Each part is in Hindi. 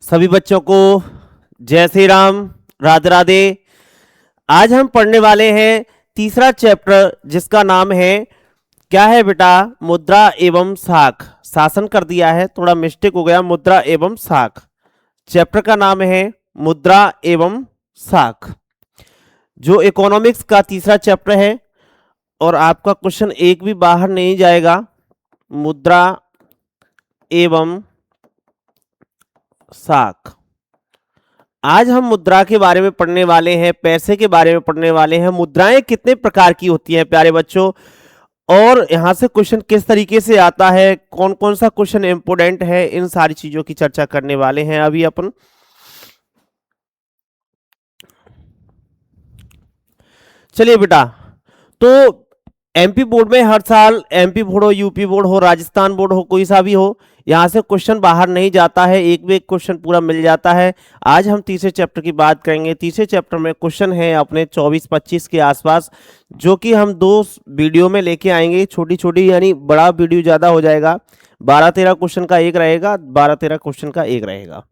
सभी बच्चों को जय श्री राम, राधे राधे। आज हम पढ़ने वाले हैं तीसरा चैप्टर जिसका नाम है क्या है बेटा, मुद्रा एवं साख। शासन कर दिया है, थोड़ा मिस्टेक हो गया, मुद्रा एवं साख। चैप्टर का नाम है मुद्रा एवं साख, जो इकोनॉमिक्स का तीसरा चैप्टर है। और आपका क्वेश्चन एक भी बाहर नहीं जाएगा। मुद्रा एवं साख। आज हम मुद्रा के बारे में पढ़ने वाले हैं, पैसे के बारे में पढ़ने वाले हैं। मुद्राएं कितने प्रकार की होती हैं प्यारे बच्चों, और यहां से क्वेश्चन किस तरीके से आता है, कौन कौन सा क्वेश्चन इंपोर्टेंट है, इन सारी चीजों की चर्चा करने वाले हैं अभी अपन। चलिए बेटा, तो एमपी बोर्ड में हर साल, एमपी बोर्ड हो, यूपी बोर्ड हो, राजस्थान बोर्ड हो, कोई सा भी हो, यहाँ से क्वेश्चन बाहर नहीं जाता है, एक भी एक क्वेश्चन पूरा मिल जाता है। आज हम तीसरे चैप्टर की बात करेंगे। तीसरे चैप्टर में क्वेश्चन है अपने 24-25 के आसपास, जो कि हम 2 वीडियो में लेके आएंगे, छोटी छोटी, यानी बड़ा वीडियो ज़्यादा हो जाएगा। 12-13 क्वेश्चन का एक रहेगा, 12-13 क्वेश्चन का एक रहेगा।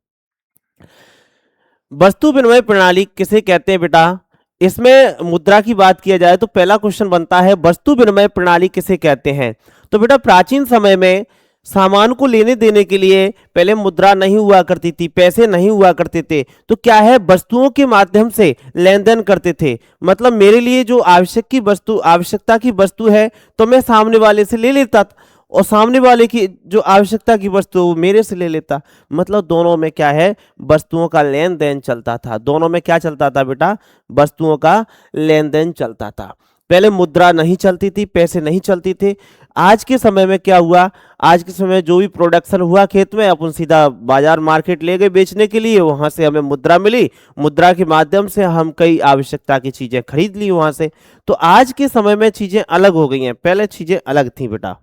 वस्तु विनिमय प्रणाली किसे कहते हैं बेटा? इसमें मुद्रा की बात किया जाए तो पहला क्वेश्चन बनता है, वस्तु विनिमय प्रणाली किसे कहते हैं? तो बेटा, प्राचीन समय में सामान को लेने देने के लिए पहले मुद्रा नहीं हुआ करती थी, पैसे नहीं हुआ करते थे, तो क्या है, वस्तुओं के माध्यम से लेन देन करते थे। मतलब मेरे लिए जो आवश्यकता की वस्तु है, तो मैं सामने वाले से ले लेता था, और सामने वाले की जो आवश्यकता की वस्तु वो मेरे से ले लेता। मतलब दोनों में क्या है, वस्तुओं का लेन देन चलता था। दोनों में क्या चलता था बेटा? वस्तुओं का लेन देन चलता था। पहले मुद्रा नहीं चलती थी, पैसे नहीं चलती थे। आज के समय में क्या हुआ, आज के समय में जो भी प्रोडक्शन हुआ खेत में, अपन सीधा बाजार मार्केट ले गए बेचने के लिए, वहां से हमें मुद्रा मिली, मुद्रा के माध्यम से हम कई आवश्यकता की चीजें खरीद ली वहां से। तो आज के समय में चीजें अलग हो गई हैं, पहले चीजें अलग थी बेटा।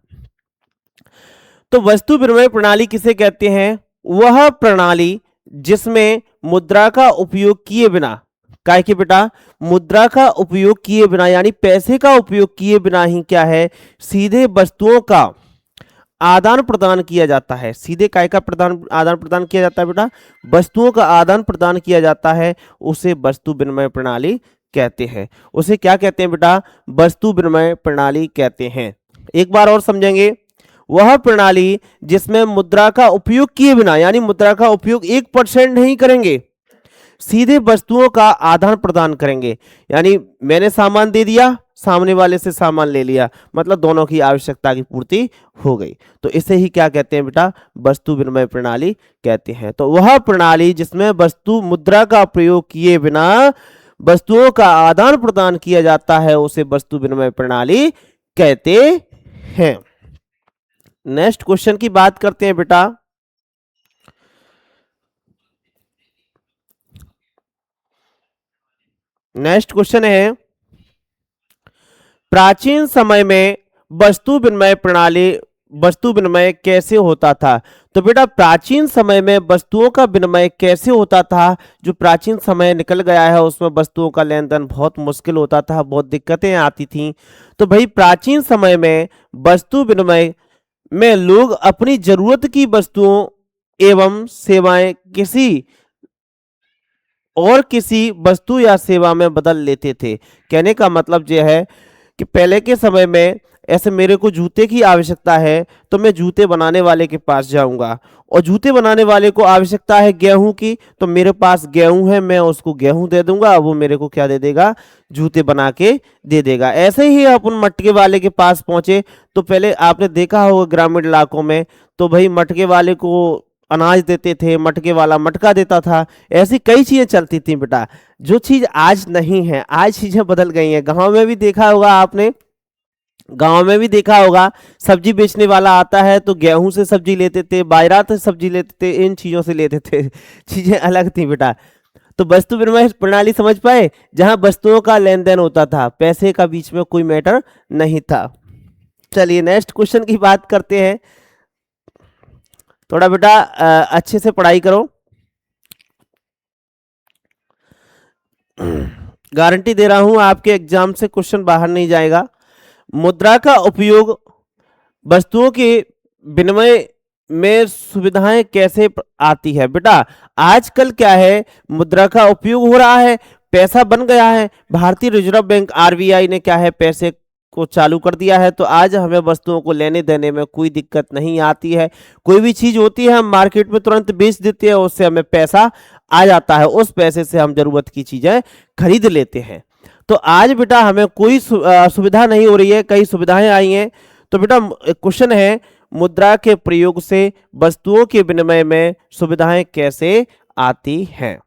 तो वस्तु विनिमय प्रणाली किसे कहते हैं? वह प्रणाली जिसमें मुद्रा का उपयोग किए बिना, काहे कि बेटा, मुद्रा का उपयोग किए बिना यानी पैसे का उपयोग किए बिना ही क्या है, सीधे वस्तुओं का आदान प्रदान किया जाता है। सीधे काय का आदान प्रदान किया जाता है बेटा? वस्तुओं का आदान प्रदान किया जाता है, उसे वस्तु विनिमय प्रणाली कहते हैं। उसे क्या कहते हैं बेटा? वस्तु विनिमय प्रणाली कहते हैं। एक बार और समझेंगे, वह प्रणाली जिसमें मुद्रा का उपयोग किए बिना, यानी मुद्रा का उपयोग 1% नहीं करेंगे, सीधे वस्तुओं का आदान प्रदान करेंगे। यानी मैंने सामान दे दिया, सामने वाले से सामान ले लिया, मतलब दोनों की आवश्यकता की पूर्ति हो गई। तो इसे ही क्या कहते हैं बेटा? वस्तु विनिमय प्रणाली कहते हैं। तो वह प्रणाली जिसमें मुद्रा का प्रयोग किए बिना वस्तुओं का आदान प्रदान किया जाता है, उसे वस्तु विनिमय प्रणाली कहते हैं। नेक्स्ट क्वेश्चन की बात करते हैं बेटा। नेक्स्ट क्वेश्चन है, प्राचीन समय में वस्तु विनिमय कैसे होता था? तो बेटा, प्राचीन समय में वस्तुओं का विनिमय कैसे होता था? जो प्राचीन समय निकल गया है उसमें वस्तुओं का लेन देन बहुत मुश्किल होता था, बहुत दिक्कतें आती थी। तो भाई, प्राचीन समय में वस्तु विनिमय में लोग अपनी जरूरत की वस्तुओं एवं सेवाएं किसी वस्तु या सेवा में बदल लेते थे। कहने का मतलब यह है कि पहले के समय में ऐसे मेरे को जूते की आवश्यकता है, तो मैं जूते बनाने वाले के पास जाऊंगा, और जूते बनाने वाले को आवश्यकता है गेहूं की, तो मेरे पास गेहूं है, मैं उसको गेहूं दे दूंगा, वो मेरे को क्या दे देगा? जूते बना के दे देगा। ऐसे ही अपन मटके वाले के पास पहुंचे, तो पहले आपने देखा होगा ग्रामीण इलाकों में, तो भाई मटके वाले को अनाज देते थे, मटके वाला मटका देता था। ऐसी कई चीजें चलती थी बेटा, जो चीज आज नहीं है। आज चीजें बदल गई हैं। गांव में भी देखा होगा आपने, सब्जी बेचने वाला आता है तो गेहूं से सब्जी लेते थे, बाजरा से सब्जी लेते थे, इन चीजों से लेते थे। चीजें अलग थी बेटा। तो वस्तु विनिमय प्रणाली समझ पाए, जहां वस्तुओं का लेन देन होता था, पैसे का बीच में कोई मैटर नहीं था। चलिए नेक्स्ट क्वेश्चन की बात करते हैं। थोड़ा बेटा अच्छे से पढ़ाई करो, गारंटी दे रहा हूं आपके एग्जाम से क्वेश्चन बाहर नहीं जाएगा। मुद्रा का उपयोग वस्तुओं के विनिमय में सुविधाएं कैसे आती है बेटा? आजकल क्या है, मुद्रा का उपयोग हो रहा है, पैसा बन गया है, भारतीय रिजर्व बैंक आरबीआई ने क्या है, पैसे को चालू कर दिया है, तो आज हमें वस्तुओं को लेने देने में कोई दिक्कत नहीं आती है। कोई भी चीज होती है हम मार्केट में तुरंत बेच देते हैं, उससे हमें पैसा आ जाता है, उस पैसे से हम जरूरत की चीजें खरीद लेते हैं। तो आज बेटा हमें कोई सुविधा नहीं हो रही है, कई सुविधाएं आई हैं। तो बेटा क्वेश्चन है, मुद्रा के प्रयोग से वस्तुओं के विनिमय में सुविधाएं कैसे आती हैं?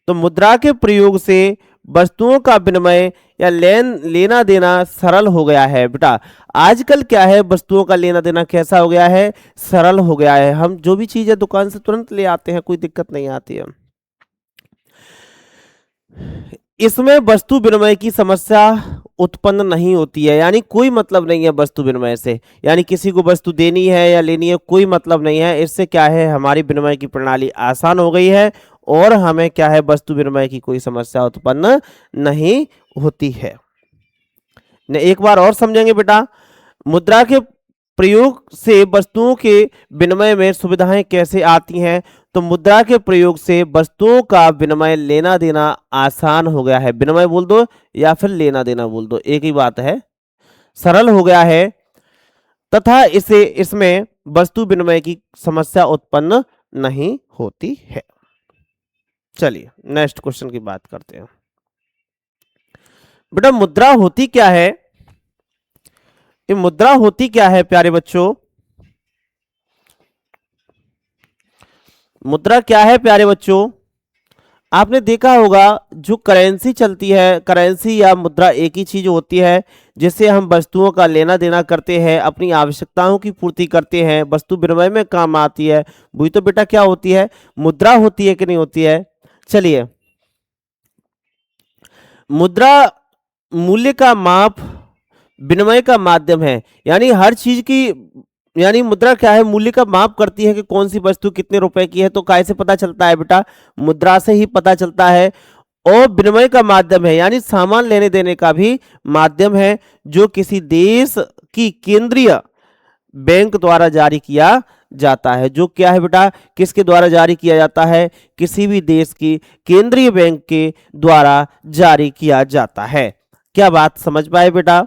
तो मुद्रा के प्रयोग से वस्तुओं का विनिमय या लेना देना सरल हो गया है बेटा। आजकल क्या है, वस्तुओं का लेना देना कैसा हो गया है, सरल हो गया है। हम जो भी चीज है दुकान से तुरंत ले आते हैं, कोई दिक्कत नहीं आती है। इसमें वस्तु विनिमय की समस्या उत्पन्न नहीं होती है, यानी कोई मतलब नहीं है वस्तु विनिमय से, यानी किसी को वस्तु देनी है या लेनी है, कोई मतलब नहीं है। इससे क्या है, हमारी विनिमय की प्रणाली आसान हो गई है और हमें क्या है, वस्तु विनिमय की कोई समस्या उत्पन्न नहीं होती है। एक बार और समझेंगे बेटा, मुद्रा के प्रयोग से वस्तुओं के विनिमय में सुविधाएं कैसे आती हैं? तो मुद्रा के प्रयोग से वस्तुओं का विनिमय लेना देना आसान हो गया है। विनिमय बोल दो या फिर लेना देना बोल दो, एक ही बात है, सरल हो गया है, तथा इसमें वस्तु विनिमय की समस्या उत्पन्न नहीं होती है। चलिए नेक्स्ट क्वेश्चन की बात करते हैं। बेटा मुद्रा होती क्या है? ये मुद्रा होती क्या है प्यारे बच्चों? मुद्रा क्या है प्यारे बच्चों? आपने देखा होगा जो करेंसी चलती है, करेंसी या मुद्रा एक ही चीज होती है, जिससे हम वस्तुओं का लेना देना करते हैं, अपनी आवश्यकताओं की पूर्ति करते हैं, वस्तु विनिमय में काम आती है। वही तो बेटा क्या होती है, मुद्रा होती है कि नहीं होती है? चलिए, मुद्रा मूल्य का माप, विनिमय का माध्यम है, यानी हर चीज की, यानी मुद्रा क्या है, मूल्य का माप करती है कि कौन सी वस्तु कितने रुपए की है। तो कैसे पता चलता है बेटा? मुद्रा से ही पता चलता है। और विनिमय का माध्यम है, यानी सामान लेने देने का भी माध्यम है, जो किसी देश की केंद्रीय बैंक द्वारा जारी किया जाता है। जो क्या है बेटा, किसके द्वारा जारी किया जाता है? किसी भी देश की केंद्रीय बैंक के द्वारा जारी किया जाता है। क्या बात समझ पाए बेटा?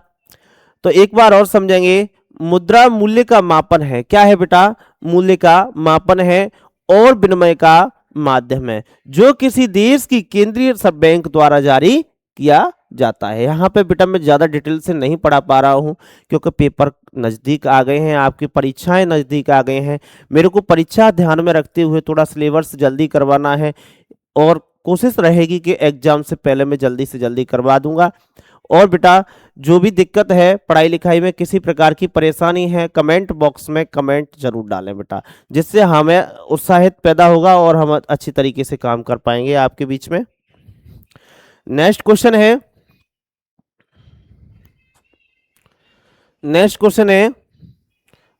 तो एक बार और समझेंगे, मुद्रा मूल्य का मापन है। क्या है बेटा? मूल्य का मापन है और विनिमय का माध्यम है, जो किसी देश की केंद्रीय सब बैंक द्वारा जारी किया जाता है। यहाँ पे बेटा मैं ज्यादा डिटेल से नहीं पढ़ा पा रहा हूँ, क्योंकि पेपर नजदीक आ गए हैं, आपकी परीक्षाएं नजदीक आ गए हैं। मेरे को परीक्षा ध्यान में रखते हुए थोड़ा सिलेबस जल्दी करवाना है, और कोशिश रहेगी कि एग्जाम से पहले मैं जल्दी से जल्दी करवा दूंगा। और बेटा जो भी दिक्कत है पढ़ाई लिखाई में, किसी प्रकार की परेशानी है, कमेंट बॉक्स में कमेंट जरूर डालें बेटा, जिससे हमें उत्साहित पैदा होगा और हम अच्छी तरीके से काम कर पाएंगे आपके बीच में। नेक्स्ट क्वेश्चन है,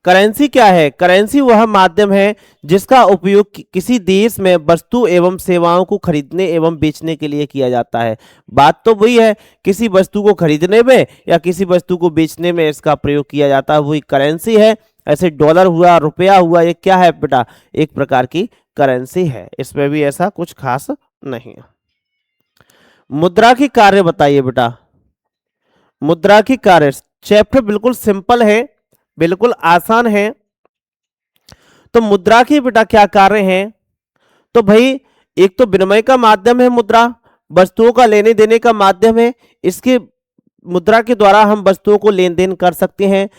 करेंसी क्या है? करेंसी वह माध्यम है जिसका उपयोग किसी देश में वस्तु एवं सेवाओं को खरीदने एवं बेचने के लिए किया जाता है। बात तो वही है, किसी वस्तु को खरीदने में या किसी वस्तु को बेचने में इसका प्रयोग किया जाता है, वही करेंसी है। ऐसे डॉलर हुआ, रुपया हुआ, ये क्या है बेटा? एक प्रकार की करेंसी है, इसमें भी ऐसा कुछ खास नहीं है। मुद्रा की कार्य बताइए बेटा। मुद्रा की कार्य चैप्टर बिल्कुल सिंपल है, बिल्कुल आसान है। तो मुद्रा के बेटा क्या कार्य हैं? तो भाई एक तो विनिमय का माध्यम है मुद्रा, वस्तुओं का लेने देने का माध्यम है। इसके मुद्रा के द्वारा हम वस्तुओं को लेन देन कर सकते हैं।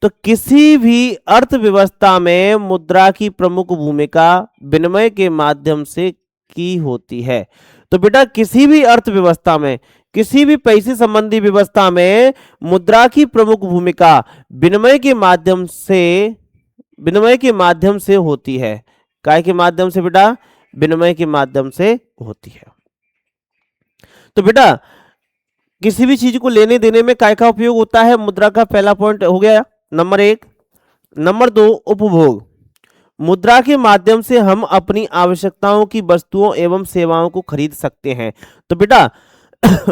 तो किसी भी अर्थव्यवस्था में मुद्रा की प्रमुख भूमिका विनिमय के माध्यम से की होती है। तो बेटा किसी भी अर्थव्यवस्था में, किसी भी पैसे संबंधी व्यवस्था में मुद्रा की प्रमुख भूमिका विनिमय के माध्यम से होती है। काय के माध्यम से बेटा? विनिमय के माध्यम से होती है। तो बेटा किसी भी चीज को लेने देने में काय का उपयोग होता है? मुद्रा का पहला पॉइंट हो गया नंबर 1। नंबर 2 उपभोग। मुद्रा के माध्यम से हम अपनी आवश्यकताओं की वस्तुओं एवं सेवाओं को खरीद सकते हैं। तो बेटा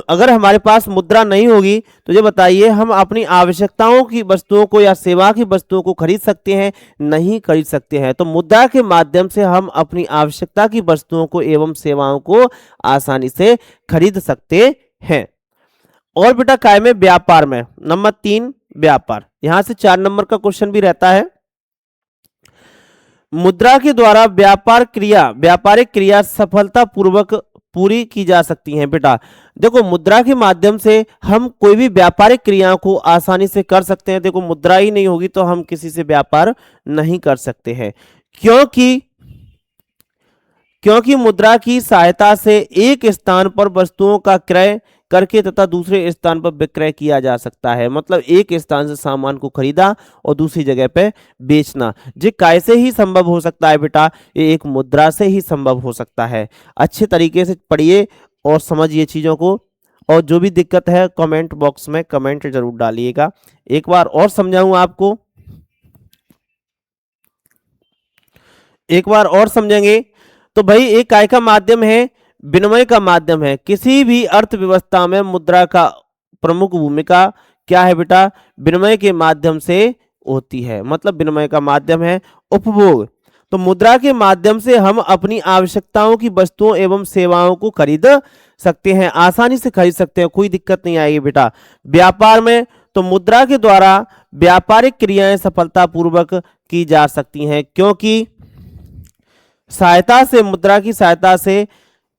अगर हमारे पास मुद्रा नहीं होगी तो ये बताइए हम अपनी आवश्यकताओं की वस्तुओं को या सेवा की वस्तुओं को खरीद सकते हैं? नहीं खरीद सकते हैं। तो मुद्रा के माध्यम से हम अपनी आवश्यकता की वस्तुओं को एवं सेवाओं को आसानी से खरीद सकते हैं। और बेटा काय में? व्यापार में। नंबर 3 व्यापार। यहां से 4 नंबर का क्वेश्चन भी रहता है। मुद्रा के द्वारा व्यापारिक क्रिया सफलतापूर्वक पूरी की जा सकती हैं। बेटा देखो, मुद्रा के माध्यम से हम कोई भी व्यापारिक क्रियाओं को आसानी से कर सकते हैं। देखो, मुद्रा ही नहीं होगी तो हम किसी से व्यापार नहीं कर सकते हैं, क्योंकि मुद्रा की सहायता से एक स्थान पर वस्तुओं का क्रय करके तथा दूसरे स्थान पर विक्रय किया जा सकता है। मतलब एक स्थान से सामान को खरीदा और दूसरी जगह पे बेचना। ये कैसे ही संभव हो सकता है बेटा? ये एक मुद्रा से ही संभव हो सकता है। अच्छे तरीके से पढ़िए और समझिए चीजों को, और जो भी दिक्कत है कमेंट बॉक्स में कमेंट जरूर डालिएगा। एक बार और समझाऊं आपको, एक बार और समझेंगे तो भाई एक काय का माध्यम है, विनिमय का माध्यम है। किसी भी अर्थव्यवस्था में मुद्रा का प्रमुख भूमिका क्या है बेटा? विनिमय के माध्यम से होती है। मतलब विनिमय का माध्यम है उपभोग। तो मुद्रा के माध्यम से हम अपनी आवश्यकताओं की वस्तुओं एवं सेवाओं को खरीद सकते हैं, आसानी से खरीद सकते हैं, कोई दिक्कत नहीं आएगी बेटा। व्यापार में तो मुद्रा के द्वारा व्यापारिक क्रियाएं सफलतापूर्वक की जा सकती हैं, क्योंकि मुद्रा की सहायता से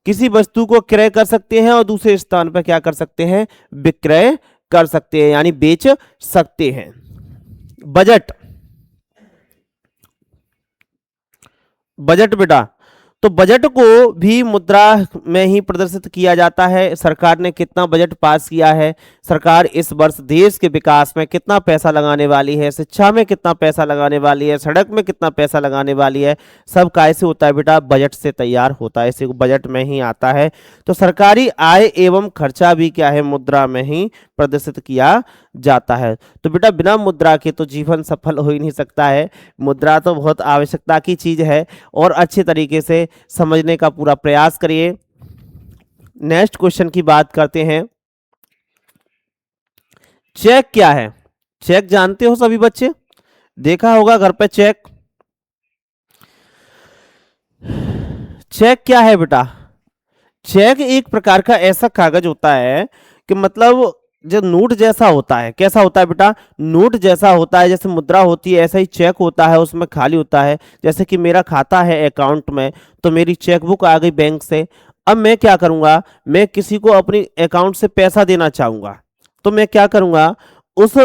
किसी वस्तु को क्रय कर सकते हैं और दूसरे स्थान पर क्या कर सकते हैं? विक्रय कर सकते हैं, यानी बेच सकते हैं। बजट बेटा, तो बजट को भी मुद्रा में ही प्रदर्शित किया जाता है। सरकार ने कितना बजट पास किया है, सरकार इस वर्ष देश के विकास में कितना पैसा लगाने वाली है, शिक्षा में कितना पैसा लगाने वाली है, सड़क में कितना पैसा लगाने वाली है, सब कैसे होता है बेटा? बजट से तैयार होता है, इसे बजट में ही आता है। तो सरकारी आय एवं खर्चा भी क्या है? मुद्रा में ही प्रदर्शित किया जाता है। तो बेटा बिना मुद्रा के तो जीवन सफल हो ही नहीं सकता है। मुद्रा तो बहुत आवश्यकता की चीज है और अच्छे तरीके से समझने का पूरा प्रयास करिए। नेक्स्ट क्वेश्चन की बात करते हैं। चेक क्या है? चेक जानते हो सभी बच्चे, देखा होगा घर पे चेक। चेक क्या है बेटा? चेक एक प्रकार का ऐसा कागज होता है कि मतलब जो नोट जैसा होता है। कैसा होता है बेटा? नोट जैसा होता है। जैसे मुद्रा होती है ऐसा ही चेक होता है, उसमें खाली होता है। जैसे कि मेरा खाता है अकाउंट में, तो मेरी चेकबुक आ गई बैंक से। अब मैं क्या करूंगा? मैं किसी को अपनी अकाउंट से पैसा देना चाहूंगा, तो मैं क्या करूंगा? उस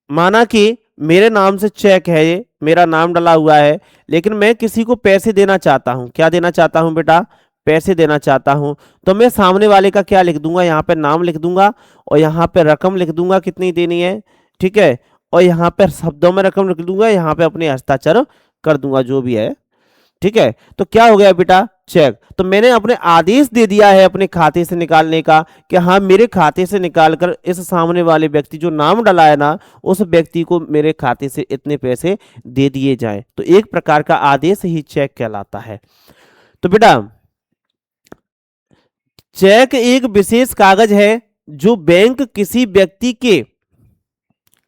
माना कि मेरे नाम से चेक है, ये मेरा नाम डला हुआ है, लेकिन मैं किसी को पैसे देना चाहता हूं। क्या देना चाहता हूं बेटा? पैसे देना चाहता हूं। तो मैं सामने वाले का क्या लिख दूंगा? यहाँ पे नाम लिख दूंगा और यहाँ पे रकम लिख दूंगा कितनी देनी है, ठीक है। और यहाँ पे शब्दों में रकम लिख दूंगा, यहाँ पे अपने हस्ताक्षर कर दूंगा जो भी है, ठीक है। तो क्या हो गया बेटा? चेक। तो मैंने अपने आदेश दे दिया है अपने खाते से निकालने का कि हाँ मेरे खाते से निकालकर इस सामने वाले व्यक्ति जो नाम डला है ना, उस व्यक्ति को मेरे खाते से इतने पैसे दे दिए जाएं। तो एक प्रकार का आदेश ही चेक कहलाता है। तो बेटा चेक एक विशेष कागज है जो बैंक किसी व्यक्ति के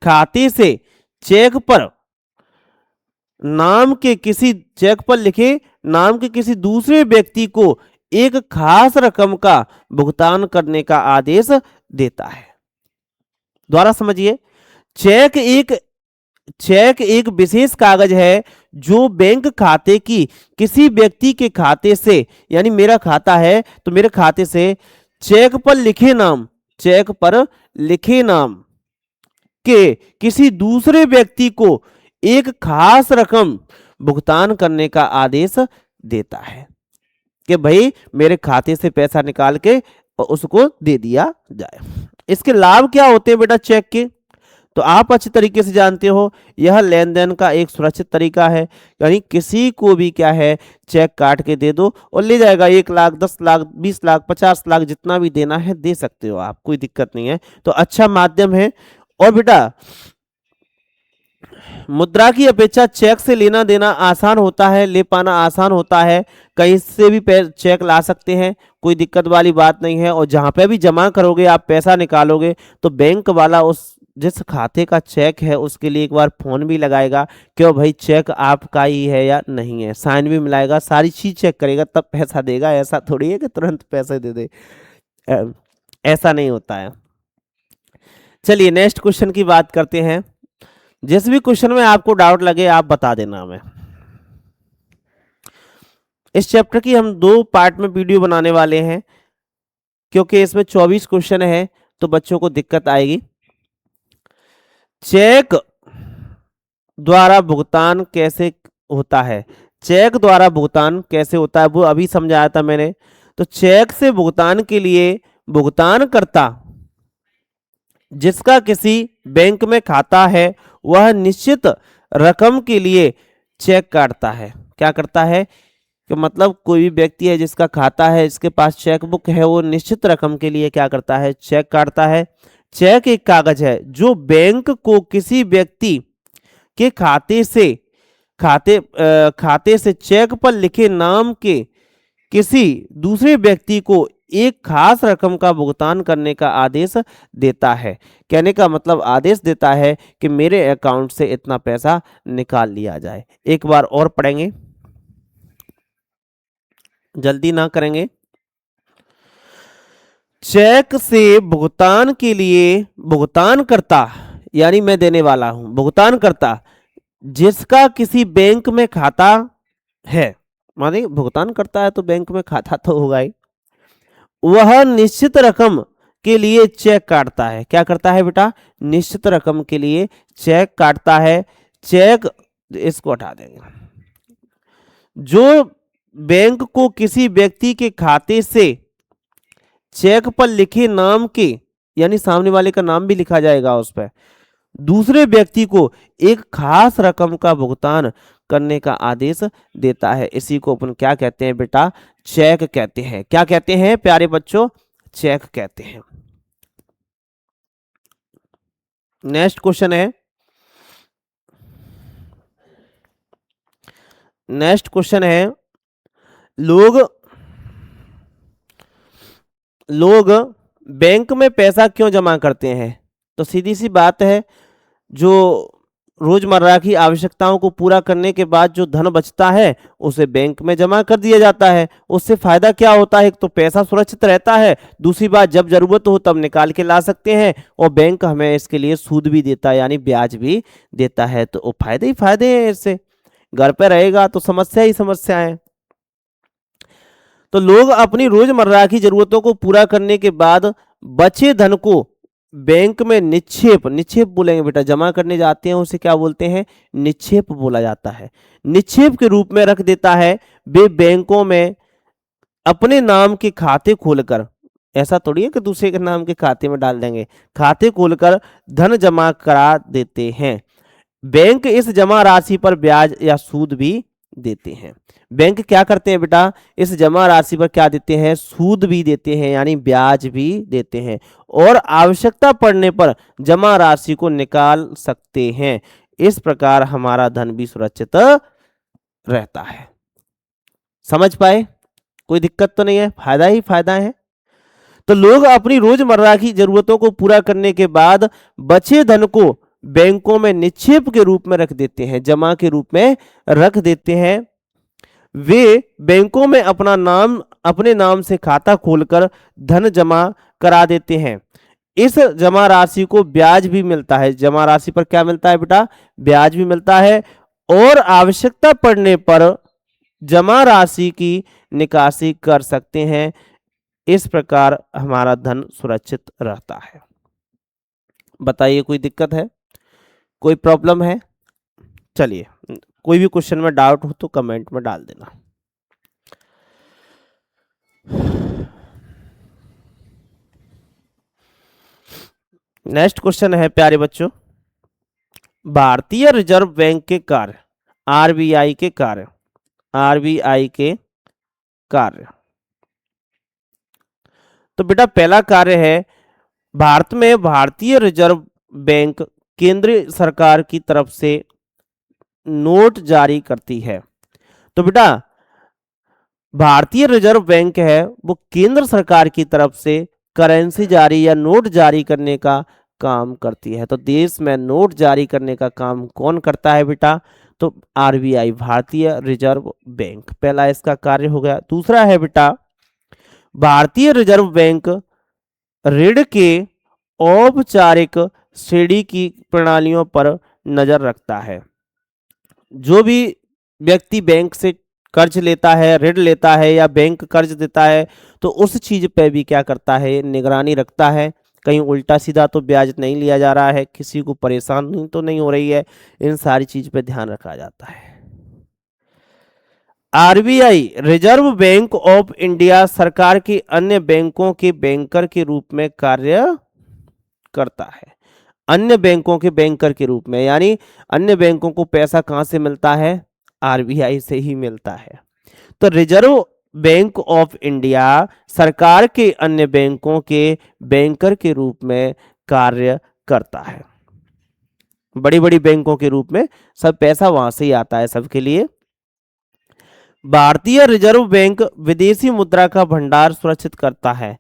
खाते से चेक पर लिखे नाम के किसी दूसरे व्यक्ति को एक खास रकम का भुगतान करने का आदेश देता है। दोबारा समझिए, चेक एक विशेष कागज है जो बैंक खाते की किसी व्यक्ति के खाते से, यानी मेरा खाता है तो मेरे खाते से चेक पर लिखे नाम के किसी दूसरे व्यक्ति को एक खास रकम भुगतान करने का आदेश देता है कि भाई मेरे खाते से पैसा निकाल के उसको दे दिया जाए। इसके लाभ क्या होते हैं बेटा चेक के? तो आप अच्छे तरीके से जानते हो, यह लेन देन का एक सुरक्षित तरीका है। यानी किसी को भी क्या है, चेक काट के दे दो और ले जाएगा। 1 लाख, 10 लाख, 20 लाख, 50 लाख, जितना भी देना है दे सकते हो आप, कोई दिक्कत नहीं है। तो अच्छा माध्यम है। और बेटा मुद्रा की अपेक्षा चेक से लेना देना आसान होता है, ले पाना आसान होता है, कहीं से भी चेक ला सकते हैं, कोई दिक्कत वाली बात नहीं है। और जहां पे भी जमा करोगे आप पैसा निकालोगे तो बैंक वाला उस जिस खाते का चेक है उसके लिए एक बार फोन भी लगाएगा, क्यों भाई चेक आपका ही है या नहीं है, साइन भी मिलाएगा, सारी चीज चेक करेगा तब पैसा देगा। ऐसा थोड़ी है कि तुरंत पैसे दे दे, अ, ऐसा नहीं होता है। चलिए नेक्स्ट क्वेश्चन की बात करते हैं। जिस भी क्वेश्चन में आपको डाउट लगे आप बता देना हमें। इस चैप्टर की हम 2 पार्ट में वीडियो बनाने वाले हैं, क्योंकि इसमें 24 क्वेश्चन है तो बच्चों को दिक्कत आएगी। चेक द्वारा भुगतान कैसे होता है, चेक द्वारा भुगतान कैसे होता है वो अभी समझाया था मैंने। तो चेक से भुगतान के लिए भुगतानकर्ता जिसका किसी बैंक में खाता है वह निश्चित रकम के लिए चेक काटता है। क्या करता है कि मतलब कोई भी व्यक्ति है जिसका खाता है, इसके पास चेक बुक है, वो निश्चित रकम के लिए क्या करता है, चेक काटता है। चेक एक कागज है जो बैंक को किसी व्यक्ति के खाते से चेक पर लिखे नाम के किसी दूसरे व्यक्ति को एक खास रकम का भुगतान करने का आदेश देता है। कहने का मतलब आदेश देता है कि मेरे अकाउंट से इतना पैसा निकाल लिया जाए। एक बार और पढ़ेंगे, जल्दी ना करेंगे। चेक से भुगतान के लिए भुगतानकर्ता यानी मैं देने वाला हूं, भुगतानकर्ता जिसका किसी बैंक में खाता है, माने भुगतान करता है तो बैंक में खाता तो होगा ही, वह निश्चित रकम के लिए चेक काटता है। क्या करता है बेटा, निश्चित रकम के लिए चेक काटता है। चेक, इसको हटा देंगे, जो बैंक को किसी व्यक्ति के खाते से चेक पर लिखे नाम के, यानी सामने वाले का नाम भी लिखा जाएगा उस पर, दूसरे व्यक्ति को एक खास रकम का भुगतान करने का आदेश देता है। इसी को अपन क्या कहते हैं बेटा, चेक कहते हैं। क्या कहते हैं प्यारे बच्चों, चेक कहते हैं। नेक्स्ट क्वेश्चन है, नेक्स्ट क्वेश्चन है, लोग बैंक में पैसा क्यों जमा करते हैं। तो सीधी सी बात है, जो रोजमर्रा की आवश्यकताओं को पूरा करने के बाद जो धन बचता है उसे बैंक में जमा कर दिया जाता है। उससे फायदा क्या होता है, एक तो पैसा सुरक्षित रहता है, दूसरी बात जब जरूरत हो तब निकाल के ला सकते हैं, और बैंक हमें इसके लिए सूद भी देता है यानी ब्याज भी देता है। तो वो फायदे ही फायदे हैं। इससे घर पे रहेगा तो समस्या ही समस्या है। तो लोग अपनी रोजमर्रा की जरूरतों को पूरा करने के बाद बचे धन को बैंक में निक्षेप बोलेंगे बेटा, जमा करने जाते हैं उसे क्या बोलते हैं, निक्षेप बोला जाता है। निक्षेप के रूप में रख देता है। वे बैंकों में अपने नाम के खाते खोलकर, ऐसा थोड़ी है कि दूसरे के नाम के खाते में डाल देंगे, खाते खोलकर धन जमा करा देते हैं। बैंक इस जमा राशि पर ब्याज या सूद भी देते हैं। बैंक क्या करते हैं बेटा, इस जमा राशि पर क्या देते हैं, सूद भी देते हैं यानी ब्याज भी देते हैं, और आवश्यकता पड़ने पर जमा राशि को निकाल सकते हैं। इस प्रकार हमारा धन भी सुरक्षित रहता है। समझ पाए, कोई दिक्कत तो नहीं है, फायदा ही फायदा है। तो लोग अपनी रोजमर्रा की जरूरतों को पूरा करने के बाद बचे धन को बैंकों में निक्षेप के रूप में रख देते हैं, जमा के रूप में रख देते हैं। वे बैंकों में अपने नाम से खाता खोलकर धन जमा करा देते हैं। इस जमा राशि को ब्याज भी मिलता है। जमा राशि पर क्या मिलता है बेटा, ब्याज भी मिलता है, और आवश्यकता पड़ने पर जमा राशि की निकासी कर सकते हैं। इस प्रकार हमारा धन सुरक्षित रहता है। बताइए कोई दिक्कत है, कोई प्रॉब्लम है। चलिए, कोई भी क्वेश्चन में डाउट हो तो कमेंट में डाल देना। नेक्स्ट क्वेश्चन है प्यारे बच्चों, भारतीय रिजर्व बैंक के कार्य, आरबीआई के कार्य, आरबीआई के कार्य। तो बेटा पहला कार्य है, भारत में भारतीय रिजर्व बैंक केंद्रीय सरकार की तरफ से नोट जारी करती है। तो बेटा भारतीय रिजर्व बैंक है वो केंद्र सरकार की तरफ से करेंसी जारी या नोट जारी करने का काम करती है। तो देश में नोट जारी करने का काम कौन करता है बेटा? तो आरबीआई, भारतीय रिजर्व बैंक, पहला इसका कार्य हो गया। दूसरा है बेटा भारतीय रिजर्व बैंक ऋण के औपचारिक श्रेणी की प्रणालियों पर नजर रखता है। जो भी व्यक्ति बैंक से कर्ज लेता है, ऋण लेता है या बैंक कर्ज देता है तो उस चीज पे भी क्या करता है? निगरानी रखता है। कहीं उल्टा सीधा तो ब्याज नहीं लिया जा रहा है, किसी को परेशानी तो नहीं हो रही है, इन सारी चीज पे ध्यान रखा जाता है। RBI, reserve bank of India, सरकार के अन्य बैंकों के बैंकर के रूप में कार्य करता है। अन्य बैंकों के बैंकर के रूप में, यानी अन्य बैंकों को पैसा कहां से मिलता है? आरबीआई से ही मिलता है। तो रिजर्व बैंक ऑफ इंडिया सरकार के अन्य बैंकों के बैंकर के रूप में कार्य करता है। बड़ी बड़ी बैंकों के रूप में सब पैसा वहां से ही आता है सबके लिए। भारतीय रिजर्व बैंक विदेशी मुद्रा का भंडार सुरक्षित करता है।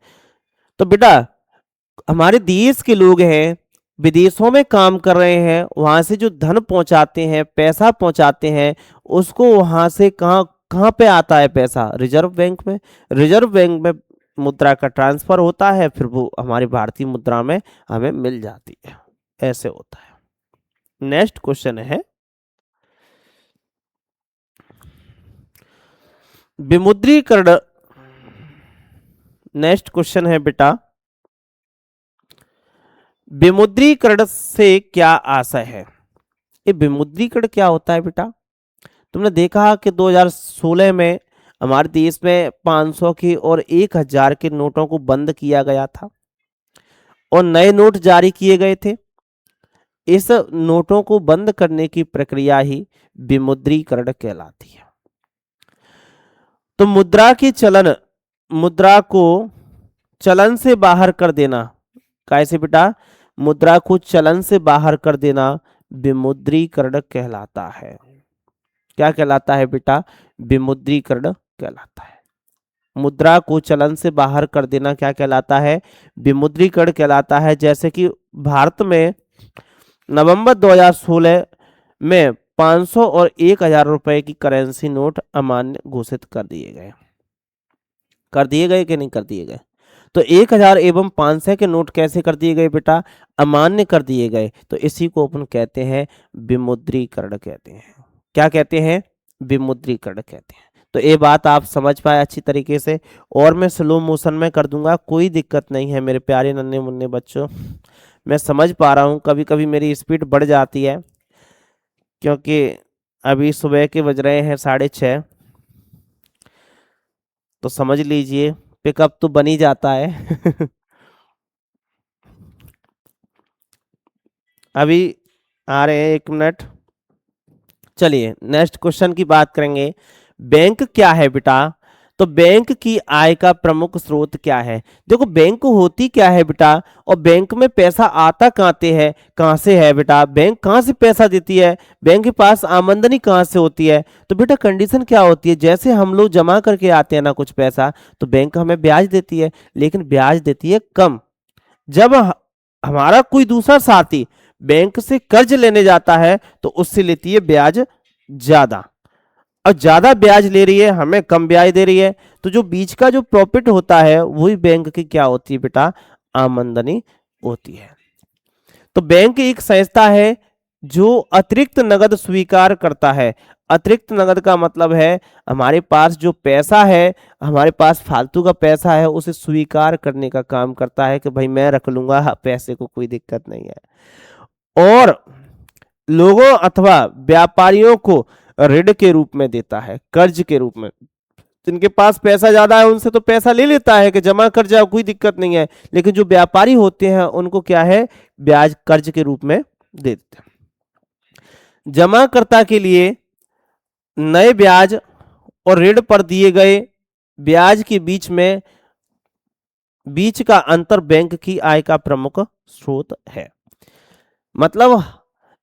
तो बेटा हमारे देश के लोग हैं, विदेशों में काम कर रहे हैं, वहां से जो धन पहुंचाते हैं, पैसा पहुंचाते हैं, उसको वहां से कहाँ कहाँ पे आता है पैसा? रिजर्व बैंक में। रिजर्व बैंक में मुद्रा का ट्रांसफर होता है, फिर वो हमारी भारतीय मुद्रा में हमें मिल जाती है। ऐसे होता है। नेक्स्ट क्वेश्चन है विमुद्रीकरण। नेक्स्ट क्वेश्चन है बेटा विमुद्रीकरण से क्या आशय है? ये विमुद्रीकरण क्या होता है बेटा? तुमने देखा कि 2016 में हमारे देश में 500 के और 1000 के नोटों को बंद किया गया था और नए नोट जारी किए गए थे। इस नोटों को बंद करने की प्रक्रिया ही विमुद्रीकरण कहलाती है। तो मुद्रा को चलन से बाहर कर देना, कैसे बेटा? मुद्रा को चलन से बाहर कर देना विमुद्रीकरण कहलाता है। क्या कहलाता है बेटा? विमुद्रीकरण कहलाता है। मुद्रा को चलन से बाहर कर देना क्या कहलाता है? विमुद्रीकरण कहलाता है। जैसे कि भारत में नवंबर 2016 में 500 और 1000 रुपए की करेंसी नोट अमान्य घोषित कर दिए गए। कर दिए गए कि नहीं कर दिए गए? तो 1000 एवं 500 के नोट कैसे कर दिए गए बेटा? अमान्य कर दिए गए। तो इसी को अपन कहते हैं विमुद्रीकरण कहते हैं। क्या कहते हैं? विमुद्रीकरण कहते हैं। तो ये बात आप समझ पाए अच्छी तरीके से, और मैं स्लो मोशन में कर दूंगा, कोई दिक्कत नहीं है मेरे प्यारे नन्हे मुन्ने बच्चों। मैं समझ पा रहा हूँ, कभी कभी मेरी स्पीड बढ़ जाती है क्योंकि अभी सुबह के बज रहे हैं 6:30, तो समझ लीजिए पिकअप तो बन ही जाता है। अभी आ रहे हैं, 1 मिनट। चलिए नेक्स्ट क्वेश्चन की बात करेंगे। बैंक क्या है बेटा? तो बैंक की आय का प्रमुख स्रोत क्या है? देखो बैंक होती क्या है बेटा, और बैंक में पैसा आता कहाँ से है बेटा? बैंक कहाँ से पैसा देती है? बैंक के पास आमदनी कहाँ से होती है? तो बेटा कंडीशन क्या होती है, जैसे हम लोग जमा करके आते हैं ना कुछ पैसा, तो बैंक हमें ब्याज देती है, लेकिन ब्याज देती है कम। जब हमारा कोई दूसरा साथी बैंक से कर्ज लेने जाता है तो उससे लेती है ब्याज ज्यादा, और ज्यादा ब्याज ले रही है, हमें कम ब्याज दे रही है। तो जो बीच का जो प्रॉफिट होता है वही बैंक की क्या होती है बेटा? आमदनी होती है। तो बैंक एक संस्था है जो अतिरिक्त नगद स्वीकार करता है। अतिरिक्त नगद का मतलब है हमारे पास जो पैसा है, हमारे पास फालतू का पैसा है, उसे स्वीकार करने का काम करता है कि भाई मैं रख लूंगा पैसे को, कोई दिक्कत नहीं है। और लोगों अथवा व्यापारियों को ऋण के रूप में देता है, कर्ज के रूप में। जिनके पास पैसा ज्यादा है उनसे तो पैसा ले लेता है कि जमा कर जाओ, कोई दिक्कत नहीं है, लेकिन जो व्यापारी होते हैं उनको क्या है? ब्याज कर्ज के रूप में दे देते हैं। जमाकर्ता के लिए नए ब्याज और ऋण पर दिए गए ब्याज के बीच का अंतर बैंक की आय का प्रमुख स्रोत है। मतलब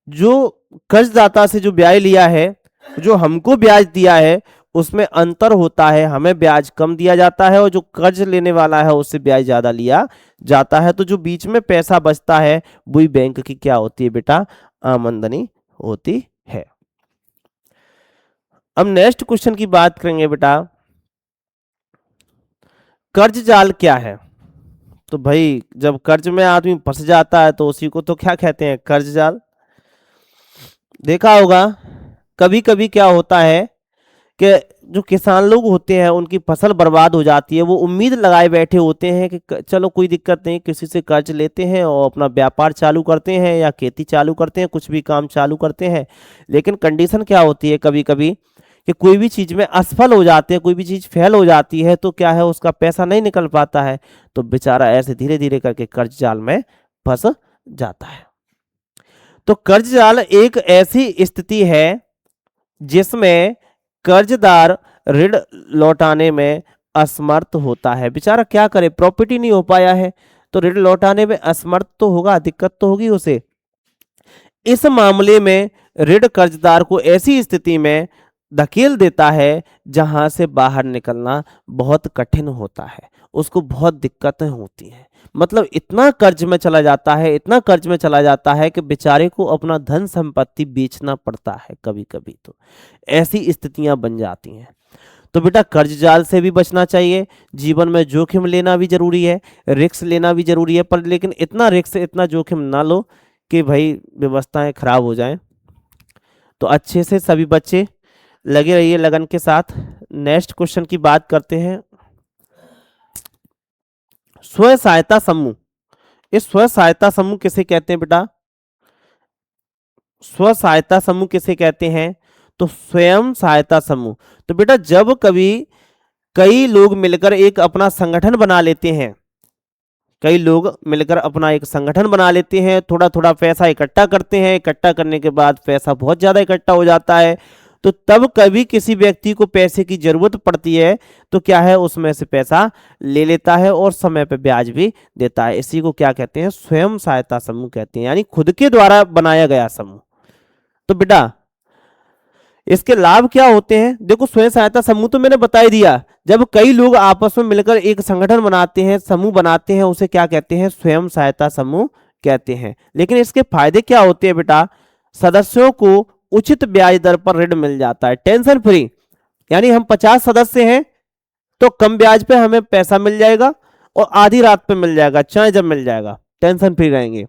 जो कर्जदाता से जो ब्याज लिया है, जो हमको ब्याज दिया है, उसमें अंतर होता है, हमें ब्याज कम दिया जाता है और जो कर्ज लेने वाला है उससे ब्याज ज्यादा लिया जाता है। तो जो बीच में पैसा बचता है वही बैंक की क्या होती है बेटा, आमदनी होती है। अब नेक्स्ट क्वेश्चन की बात करेंगे बेटा, कर्ज जाल क्या है। तो भाई जब कर्ज में आदमी फंस जाता है तो उसी को तो क्या कहते हैं, कर्ज जाल। देखा होगा कभी कभी क्या होता है कि जो किसान लोग होते हैं उनकी फसल बर्बाद हो जाती है, वो उम्मीद लगाए बैठे होते हैं कि चलो कोई दिक्कत नहीं, किसी से कर्ज लेते हैं और अपना व्यापार चालू करते हैं या खेती चालू करते हैं, कुछ भी काम चालू करते हैं। लेकिन कंडीशन क्या होती है कभी कभी कि कोई भी चीज़ में असफल हो जाते हैं, कोई भी चीज़ फेल हो जाती है तो क्या है, उसका पैसा नहीं निकल पाता है, तो बेचारा ऐसे धीरे धीरे करके कर्ज जाल में फंस जाता है। तो कर्ज जाल एक ऐसी स्थिति है जिसमें कर्जदार ऋण लौटाने में असमर्थ होता है। बेचारा क्या करे, प्रॉफिट ही नहीं हो पाया है तो ऋण लौटाने में असमर्थ तो होगा, दिक्कत तो होगी उसे। इस मामले में ऋण कर्जदार को ऐसी स्थिति में धकेल देता है जहां से बाहर निकलना बहुत कठिन होता है, उसको बहुत दिक्कतें होती हैं। मतलब इतना कर्ज में चला जाता है, इतना कर्ज में चला जाता है कि बेचारे को अपना धन संपत्ति बेचना पड़ता है कभी कभी, तो ऐसी स्थितियां बन जाती हैं। तो बेटा कर्ज जाल से भी बचना चाहिए, जीवन में जोखिम लेना भी जरूरी है, रिस्क लेना भी जरूरी है, पर लेकिन इतना रिस्क इतना जोखिम ना लो कि भाई व्यवस्थाएं खराब हो जाएं। तो अच्छे से सभी बच्चे लगे रहिए लगन के साथ। नेक्स्ट क्वेश्चन की बात करते हैं, स्व सहायता समूह। इस स्व सहायता समूह किसे कहते हैं बेटा, स्व सहायता समूह किसे कहते हैं, तो स्वयं सहायता समूह। तो बेटा जब कभी कई लोग मिलकर एक अपना संगठन बना लेते हैं, कई लोग मिलकर अपना एक संगठन बना लेते हैं, थोड़ा थोड़ा पैसा इकट्ठा करते हैं, इकट्ठा करने के बाद पैसा बहुत ज्यादा इकट्ठा हो जाता है, तो तब कभी किसी व्यक्ति को पैसे की जरूरत पड़ती है तो क्या है, उसमें से पैसा ले लेता है और समय पे ब्याज भी देता है। इसी को क्या कहते हैं, स्वयं सहायता समूह कहते हैं, यानी खुद के द्वारा बनाया गया समूह। तो बेटा इसके लाभ क्या होते हैं, देखो स्वयं सहायता समूह तो मैंने बता ही दिया, जब कई लोग आपस में मिलकर एक संगठन बनाते हैं, समूह बनाते हैं, उसे क्या कहते हैं, स्वयं सहायता समूह कहते हैं। लेकिन इसके फायदे क्या होते हैं बेटा, सदस्यों को उचित ब्याज दर पर ऋण मिल जाता है, टेंशन फ्री। यानी हम 50 सदस्य हैं तो कम ब्याज पे हमें पैसा मिल जाएगा और आधी रात पे मिल जाएगा, चाहे जब मिल जाएगा, टेंशन फ्री रहेंगे।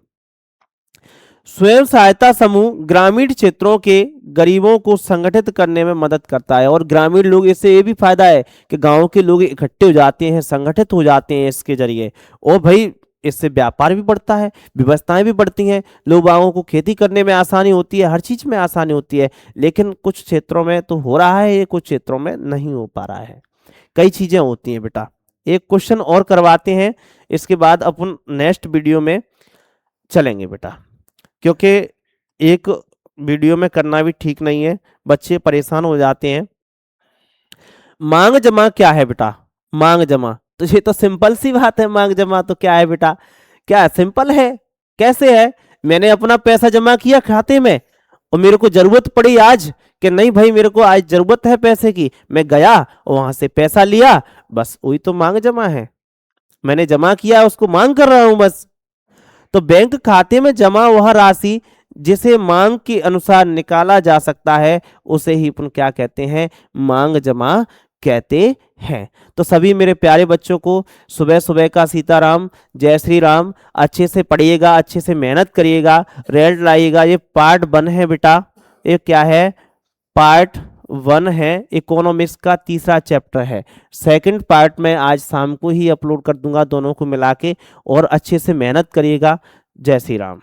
स्वयं सहायता समूह ग्रामीण क्षेत्रों के गरीबों को संगठित करने में मदद करता है, और ग्रामीण लोग, इससे ये भी फायदा है कि गांव के लोग इकट्ठे हो जाते हैं, संगठित हो जाते हैं इसके जरिए, और भाई इससे व्यापार भी बढ़ता है, व्यवस्थाएं भी बढ़ती हैं, लोगों को खेती करने में आसानी होती है, हर चीज में आसानी होती है। लेकिन कुछ क्षेत्रों में तो हो रहा है ये, कुछ क्षेत्रों में नहीं हो पा रहा है, कई चीजें होती हैं बेटा। एक क्वेश्चन और करवाते हैं, इसके बाद अपन नेक्स्ट वीडियो में चलेंगे बेटा, क्योंकि एक वीडियो में करना भी ठीक नहीं है, बच्चे परेशान हो जाते हैं। मांग जमा क्या है बेटा, मांग जमा, तो ये तो सिंपल सी बात है, मांग जमा तो क्या है बेटा, क्या सिंपल है, कैसे है, मैंने अपना पैसा जमा किया खाते में और मेरे को जरूरत पड़ी आज कि नहीं भाई मेरे को आज जरूरत है पैसे की, मैं गया और वहां से पैसा लिया, बस वही तो मांग जमा है, मैंने जमा किया उसको मांग कर रहा हूं बस। तो बैंक खाते में जमा वह राशि जिसे मांग के अनुसार निकाला जा सकता है उसे ही अपन क्या कहते हैं, मांग जमा कहते हैं। तो सभी मेरे प्यारे बच्चों को सुबह सुबह का सीताराम जय श्री राम, अच्छे से पढ़िएगा, अच्छे से मेहनत करिएगा, रिजल्ट लाइएगा। ये पार्ट 1 है बेटा, ये क्या है, पार्ट 1 है, इकोनॉमिक्स का तीसरा चैप्टर है। सेकंड पार्ट में आज शाम को ही अपलोड कर दूंगा दोनों को मिला के, और अच्छे से मेहनत करिएगा। जय श्री राम।